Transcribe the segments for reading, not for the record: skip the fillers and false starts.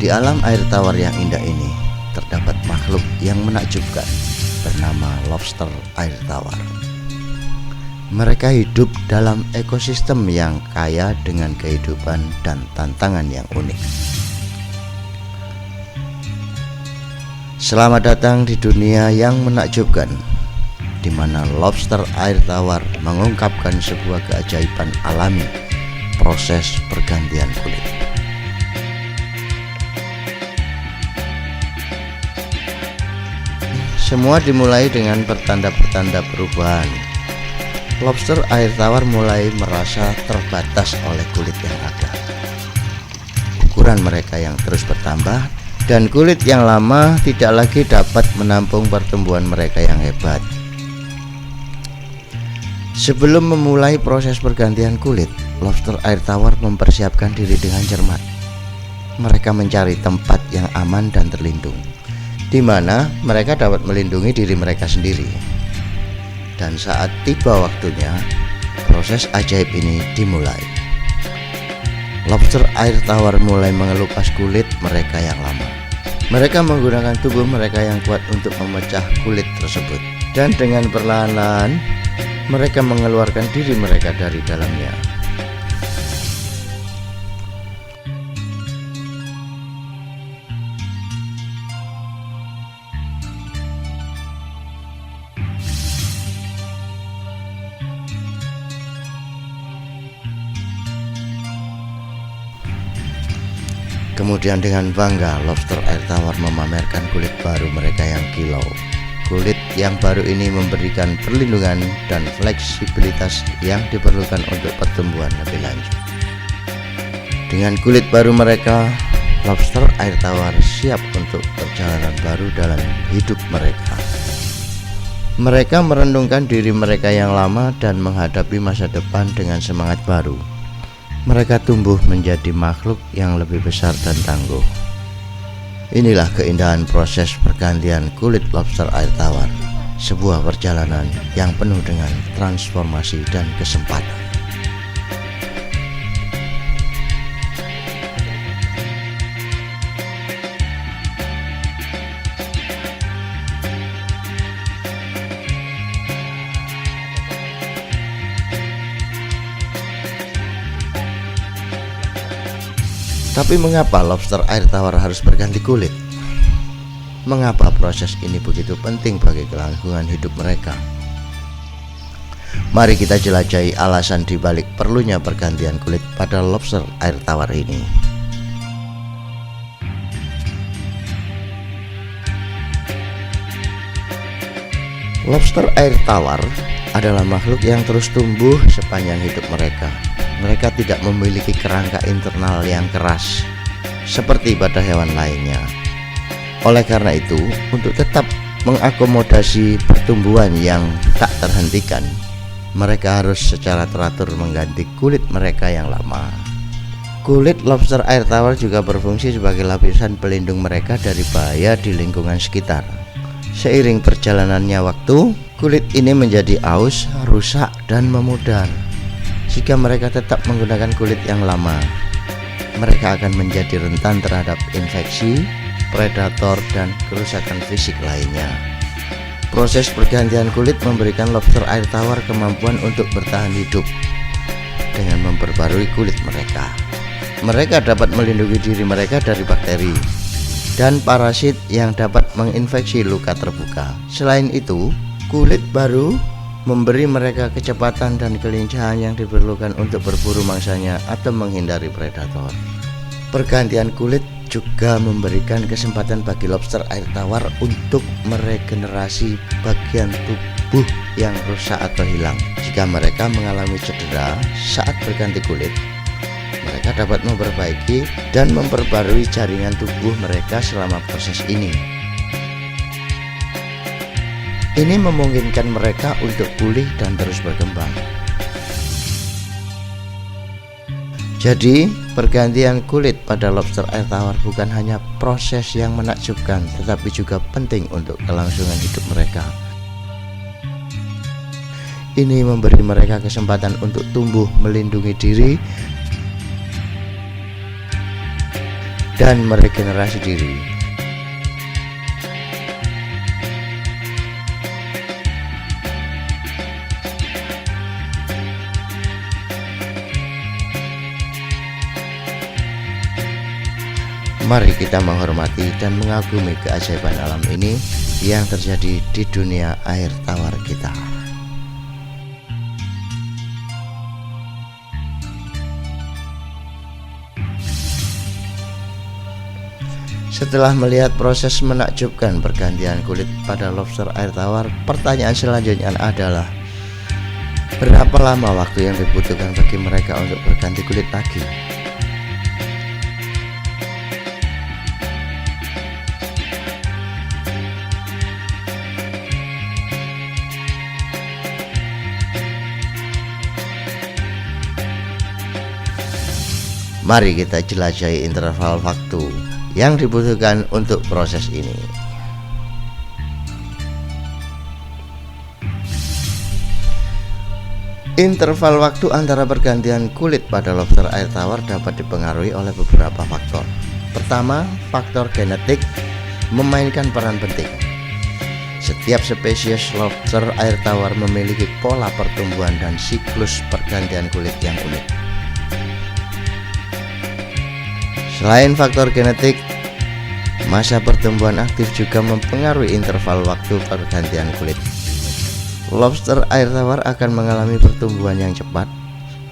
Di alam air tawar yang indah ini terdapat makhluk yang menakjubkan bernama lobster air tawar. Mereka hidup dalam ekosistem yang kaya dengan kehidupan dan tantangan yang unik. Selamat datang di dunia yang menakjubkan, di mana lobster air tawar mengungkapkan sebuah keajaiban alami, proses pergantian kulit. Semua dimulai dengan pertanda-pertanda perubahan. Lobster air tawar mulai merasa terbatas oleh kulit yang ada. Ukuran mereka yang terus bertambah dan kulit yang lama tidak lagi dapat menampung pertumbuhan mereka yang hebat. Sebelum memulai proses pergantian kulit, lobster air tawar mempersiapkan diri dengan cermat. Mereka mencari tempat yang aman dan terlindung, di mana mereka dapat melindungi diri mereka sendiri. Dan saat tiba waktunya, proses ajaib ini dimulai. Lobster air tawar mulai mengelupas kulit mereka yang lama. Mereka menggunakan tubuh mereka yang kuat untuk memecah kulit tersebut. Dan dengan perlahan-lahan, mereka mengeluarkan diri mereka dari dalamnya. Kemudian dengan bangga, lobster air tawar memamerkan kulit baru mereka yang kilau. Kulit yang baru ini memberikan perlindungan dan fleksibilitas yang diperlukan untuk pertumbuhan lebih lanjut. Dengan kulit baru mereka, lobster air tawar siap untuk perjalanan baru dalam hidup mereka. Mereka merenungkan diri mereka yang lama dan menghadapi masa depan dengan semangat baru. Mereka tumbuh menjadi makhluk yang lebih besar dan tangguh. Inilah keindahan proses pergantian kulit lobster air tawar, sebuah perjalanan yang penuh dengan transformasi dan kesempatan. Tapi mengapa lobster air tawar harus berganti kulit? Mengapa proses ini begitu penting bagi kelangsungan hidup mereka? Mari kita jelajahi alasan dibalik perlunya pergantian kulit pada lobster air tawar ini. Lobster air tawar adalah makhluk yang terus tumbuh sepanjang hidup mereka. Mereka tidak memiliki kerangka internal yang keras seperti pada hewan lainnya. Oleh karena itu, untuk tetap mengakomodasi pertumbuhan yang tak terhentikan, mereka harus secara teratur mengganti kulit mereka yang lama. Kulit lobster air tawar juga berfungsi sebagai lapisan pelindung mereka dari bahaya di lingkungan sekitar. Seiring perjalanannya waktu, kulit ini menjadi aus, rusak, dan memudar. Jika mereka tetap menggunakan kulit yang lama, mereka akan menjadi rentan terhadap infeksi, predator, dan kerusakan fisik lainnya. Proses pergantian kulit memberikan lobster air tawar kemampuan untuk bertahan hidup dengan memperbarui kulit mereka. Mereka dapat melindungi diri mereka dari bakteri dan parasit yang dapat menginfeksi luka terbuka. Selain itu, kulit baru memberi mereka kecepatan dan kelincahan yang diperlukan untuk berburu mangsanya atau menghindari predator. Pergantian kulit juga memberikan kesempatan bagi lobster air tawar untuk meregenerasi bagian tubuh yang rusak atau hilang. Jika mereka mengalami cedera saat berganti kulit, mereka dapat memperbaiki dan memperbarui jaringan tubuh mereka selama proses ini. Ini memungkinkan mereka untuk pulih dan terus berkembang. Jadi, pergantian kulit pada lobster air tawar bukan hanya proses yang menakjubkan, tetapi juga penting untuk kelangsungan hidup mereka. Ini memberi mereka kesempatan untuk tumbuh, melindungi diri, dan meregenerasi diri. Mari kita menghormati dan mengagumi keajaiban alam ini yang terjadi di dunia air tawar kita. Setelah melihat proses menakjubkan pergantian kulit pada lobster air tawar, pertanyaan selanjutnya adalah berapa lama waktu yang dibutuhkan bagi mereka untuk berganti kulit lagi? Mari kita jelajahi interval waktu yang dibutuhkan untuk proses ini. Interval waktu antara pergantian kulit pada lobster air tawar dapat dipengaruhi oleh beberapa faktor. Pertama, faktor genetik memainkan peran penting. Setiap spesies lobster air tawar memiliki pola pertumbuhan dan siklus pergantian kulit yang unik. Selain faktor genetik, masa pertumbuhan aktif juga mempengaruhi interval waktu pergantian kulit. Lobster air tawar akan mengalami pertumbuhan yang cepat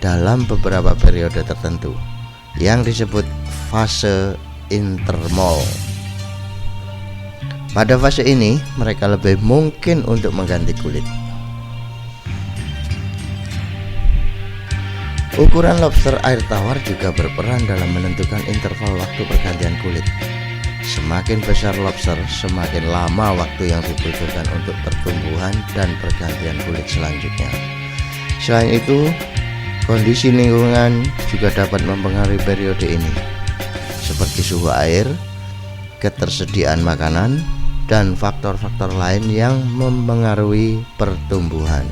dalam beberapa periode tertentu yang disebut fase intermol. Pada fase ini, mereka lebih mungkin untuk mengganti kulit. Ukuran lobster air tawar juga berperan dalam menentukan interval waktu pergantian kulit. Semakin besar lobster, semakin lama waktu yang dibutuhkan untuk pertumbuhan dan pergantian kulit selanjutnya. Selain itu, kondisi lingkungan juga dapat mempengaruhi periode ini, seperti suhu air, ketersediaan makanan, dan faktor-faktor lain yang mempengaruhi pertumbuhan.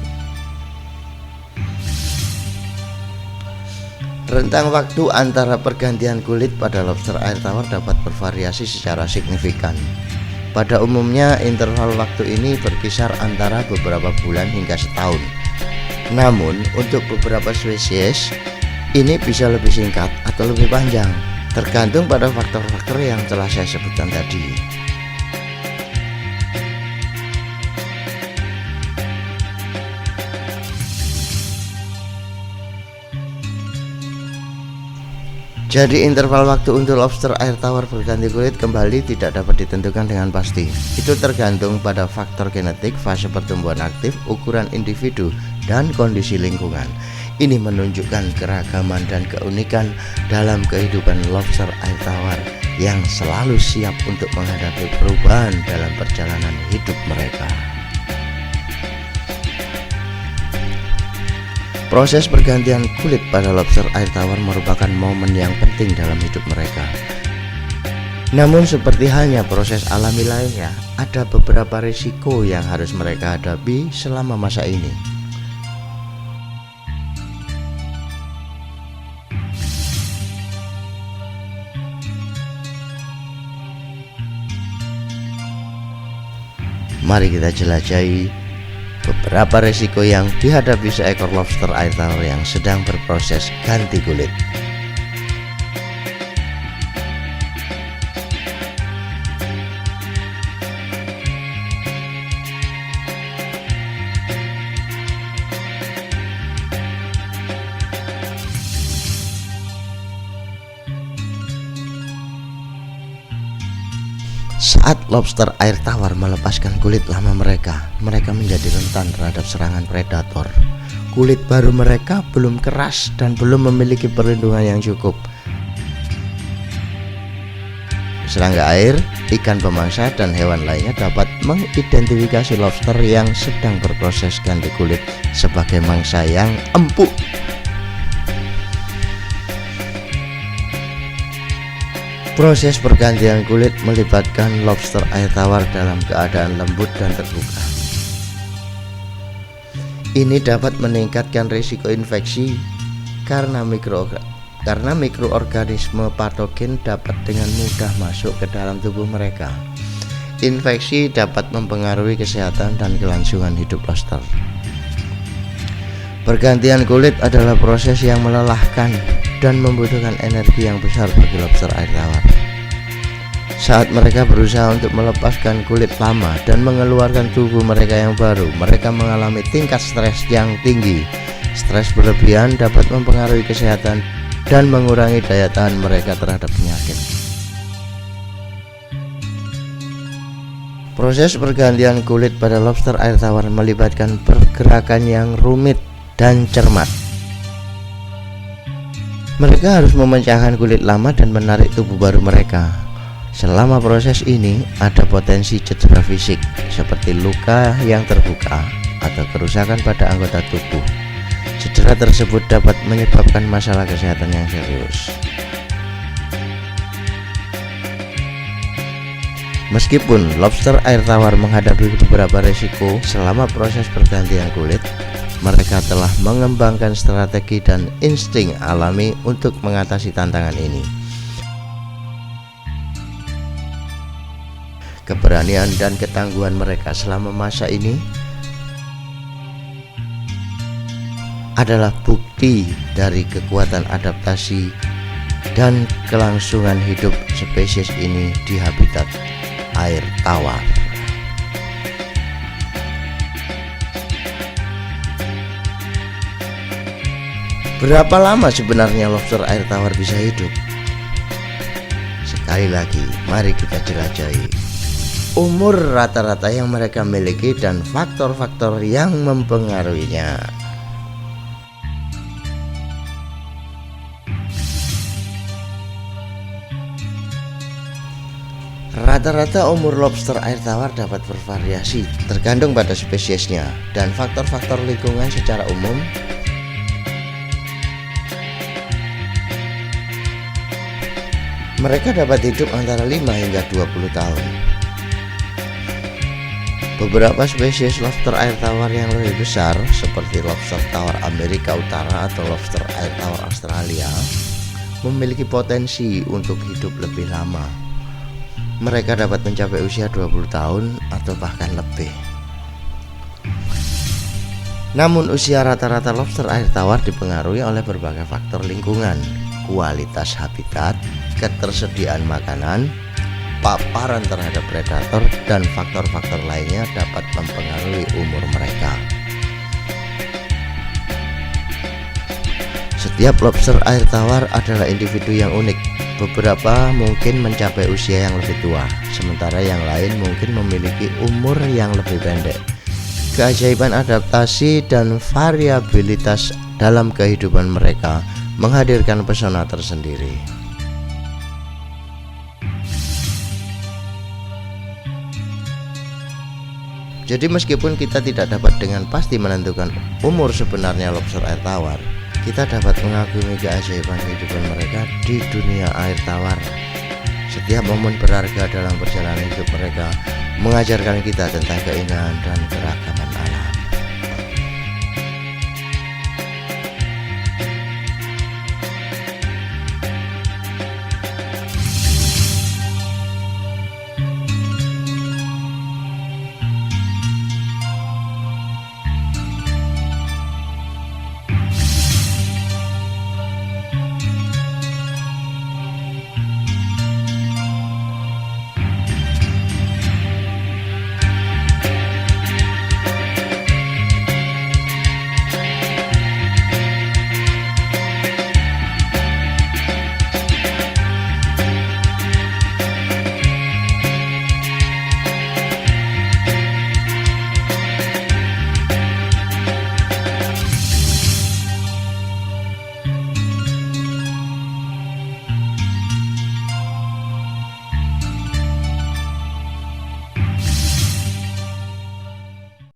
Rentang waktu antara pergantian kulit pada lobster air tawar dapat bervariasi secara signifikan. Pada umumnya, interval waktu ini berkisar antara beberapa bulan hingga setahun. Namun, untuk beberapa spesies, ini bisa lebih singkat atau lebih panjang, tergantung pada faktor-faktor yang telah saya sebutkan tadi. Jadi interval waktu untuk lobster air tawar berganti kulit kembali tidak dapat ditentukan dengan pasti. Itu tergantung pada faktor genetik, fase pertumbuhan aktif, ukuran individu, dan kondisi lingkungan. Ini menunjukkan keragaman dan keunikan dalam kehidupan lobster air tawar yang selalu siap untuk menghadapi perubahan dalam perjalanan hidup mereka. Proses pergantian kulit pada lobster air tawar merupakan momen yang penting dalam hidup mereka. Namun seperti halnya proses alami lainnya, ada beberapa risiko yang harus mereka hadapi selama masa ini. Mari kita jelajahi beberapa risiko yang dihadapi seekor lobster air tawar yang sedang berproses ganti kulit. Saat lobster air tawar melepaskan kulit lama mereka menjadi rentan terhadap serangan predator. Kulit baru mereka belum keras dan belum memiliki perlindungan yang cukup. Serangga air, ikan pemangsa, dan hewan lainnya dapat mengidentifikasi lobster yang sedang berproses ganti kulit sebagai mangsa yang empuk. Proses pergantian kulit melibatkan lobster air tawar dalam keadaan lembut dan terbuka. Ini dapat meningkatkan risiko infeksi karena karena mikroorganisme patogen dapat dengan mudah masuk ke dalam tubuh mereka. Infeksi dapat mempengaruhi kesehatan dan kelangsungan hidup lobster. Pergantian kulit adalah proses yang melelahkan dan membutuhkan energi yang besar bagi lobster air tawar. Saat mereka berusaha untuk melepaskan kulit lama dan mengeluarkan tubuh mereka yang baru, mereka mengalami tingkat stres yang tinggi. Stres berlebihan dapat mempengaruhi kesehatan dan mengurangi daya tahan mereka terhadap penyakit. Proses pergantian kulit pada lobster air tawar melibatkan pergerakan yang rumit dan cermat. Mereka harus memecahkan kulit lama dan menarik tubuh baru mereka. Selama proses ini, ada potensi cedera fisik seperti luka yang terbuka atau kerusakan pada anggota tubuh. Cedera tersebut dapat menyebabkan masalah kesehatan yang serius. Meskipun lobster air tawar menghadapi beberapa risiko selama proses pergantian kulit, mereka telah mengembangkan strategi dan insting alami untuk mengatasi tantangan ini. Keberanian dan ketangguhan mereka selama masa ini adalah bukti dari kekuatan adaptasi dan kelangsungan hidup spesies ini di habitat air tawar. Berapa lama sebenarnya lobster air tawar bisa hidup? Sekali lagi, mari kita jelajahi umur rata-rata yang mereka miliki dan faktor-faktor yang mempengaruhinya. Rata-rata umur lobster air tawar dapat bervariasi tergantung pada spesiesnya dan faktor-faktor lingkungan secara umum. Mereka dapat hidup antara 5 hingga 20 tahun. Beberapa spesies lobster air tawar yang lebih besar seperti lobster tawar Amerika Utara atau lobster air tawar Australia memiliki potensi untuk hidup lebih lama. Mereka dapat mencapai usia 20 tahun atau bahkan lebih. Namun usia rata-rata lobster air tawar dipengaruhi oleh berbagai faktor lingkungan, kualitas habitat, ketersediaan makanan, paparan terhadap predator, dan faktor-faktor lainnya dapat mempengaruhi umur mereka. Setiap lobster air tawar adalah individu yang unik. Beberapa mungkin mencapai usia yang lebih tua, sementara yang lain mungkin memiliki umur yang lebih pendek. Keajaiban adaptasi dan variabilitas dalam kehidupan mereka menghadirkan pesona tersendiri. Jadi meskipun kita tidak dapat dengan pasti menentukan umur sebenarnya lobster air tawar, kita dapat mengagumi keajaiban kehidupan mereka di dunia air tawar. Setiap momen berharga dalam perjalanan hidup mereka mengajarkan kita tentang keindahan dan keragaman